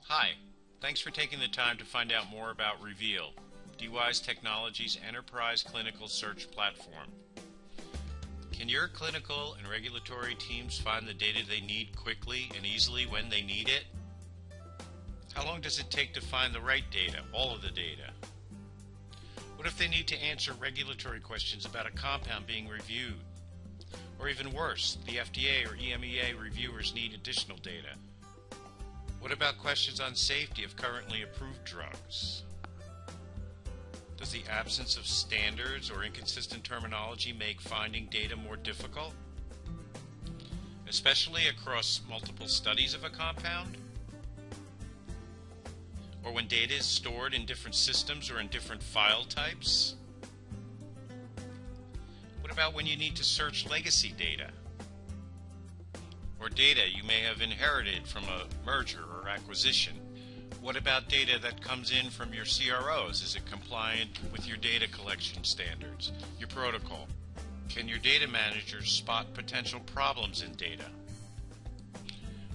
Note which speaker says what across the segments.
Speaker 1: Hi, thanks for taking the time to find out more about Reveal, DWise Technology's enterprise clinical search platform. Can your clinical and regulatory teams find the data they need quickly and easily when they need it? How long does it take to find the right data, all of the data? What if they need to answer regulatory questions about a compound being reviewed? Or even worse, the FDA or EMEA reviewers need additional data. What about questions on safety of currently approved drugs? Does the absence of standards or inconsistent terminology make finding data more difficult, especially across multiple studies of a compound? Or when data is stored in different systems or in different file types? What about when you need to search legacy data? Or data you may have inherited from a merger or acquisition? What about data that comes in from your CROs? Is it compliant with your data collection standards, your protocol? Can your data managers spot potential problems in data?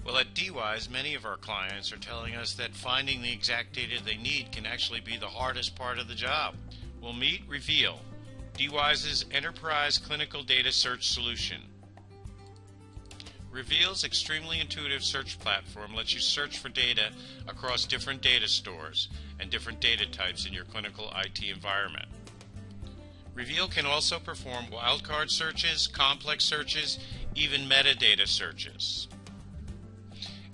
Speaker 1: Well, at DWise, many of our clients are telling us that finding the exact data they need can actually be the hardest part of the job. We'll meet Reveal, DWise's enterprise clinical data search solution. Reveal's extremely intuitive search platform lets you search for data across different data stores and different data types in your clinical IT environment. Reveal can also perform wildcard searches, complex searches, even metadata searches.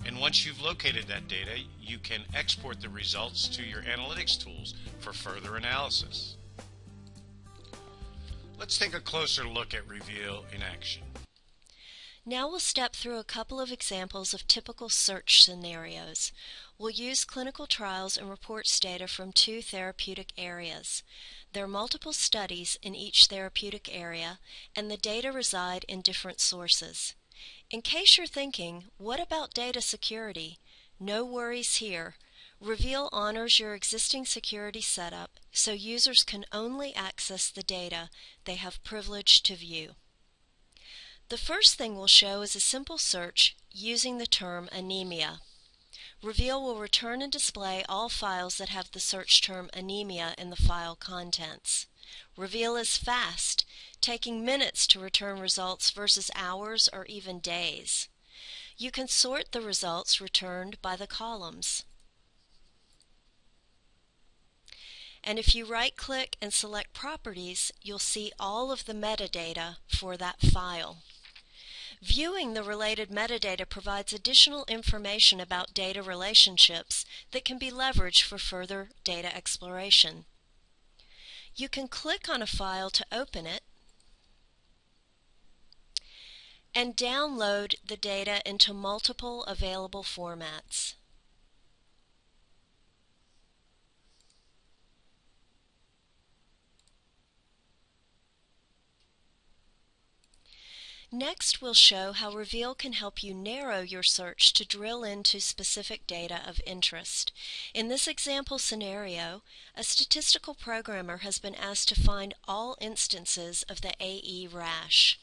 Speaker 1: And once you've located that data, you can export the results to your analytics tools for further analysis. Let's take a closer look at Reveal in action.
Speaker 2: Now we'll step through a couple of examples of typical search scenarios. We'll use clinical trials and reports data from 2 therapeutic areas. There are multiple studies in each therapeutic area, and the data reside in different sources. In case you're thinking, what about data security? No worries here. Reveal honors your existing security setup, so users can only access the data they have privilege to view. The first thing we'll show is a simple search using the term anemia. Reveal will return and display all files that have the search term anemia in the file contents. Reveal is fast, taking minutes to return results versus hours or even days. You can sort the results returned by the columns. And if you right-click and select Properties, you'll see all of the metadata for that file. Viewing the related metadata provides additional information about data relationships that can be leveraged for further data exploration. You can click on a file to open it and download the data into multiple available formats. Next, we'll show how Reveal can help you narrow your search to drill into specific data of interest. In this example scenario, a statistical programmer has been asked to find all instances of the AE rash.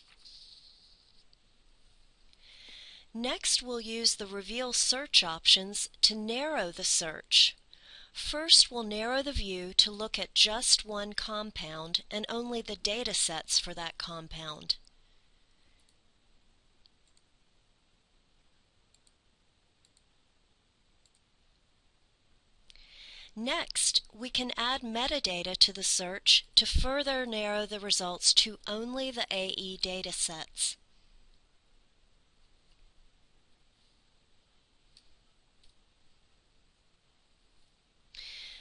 Speaker 2: Next, we'll use the Reveal search options to narrow the search. First, we'll narrow the view to look at just one compound and only the data sets for that compound. Next, we can add metadata to the search to further narrow the results to only the AE datasets.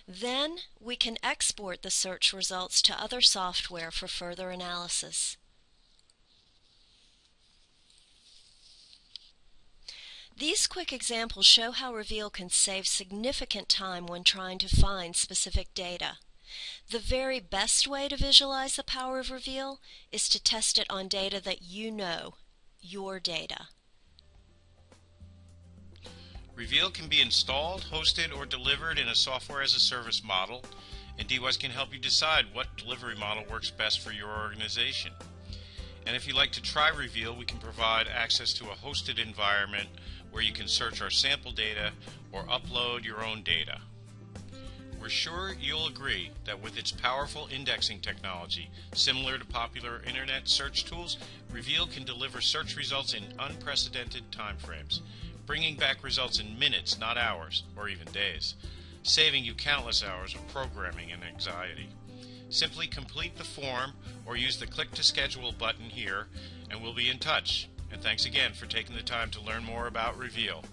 Speaker 2: Then, we can export the search results to other software for further analysis. These quick examples show how Reveal can save significant time when trying to find specific data. The very best way to visualize the power of Reveal is to test it on data that you know, your data.
Speaker 1: Reveal can be installed, hosted, or delivered in a software-as-a-service model, and DWise can help you decide what delivery model works best for your organization. And if you'd like to try Reveal, we can provide access to a hosted environment where you can search our sample data or upload your own data. We're sure you'll agree that with its powerful indexing technology, similar to popular internet search tools, Reveal can deliver search results in unprecedented timeframes, bringing back results in minutes, not hours, or even days, saving you countless hours of programming and anxiety. Simply complete the form or use the Click to Schedule button here, and we'll be in touch. And thanks again for taking the time to learn more about Reveal.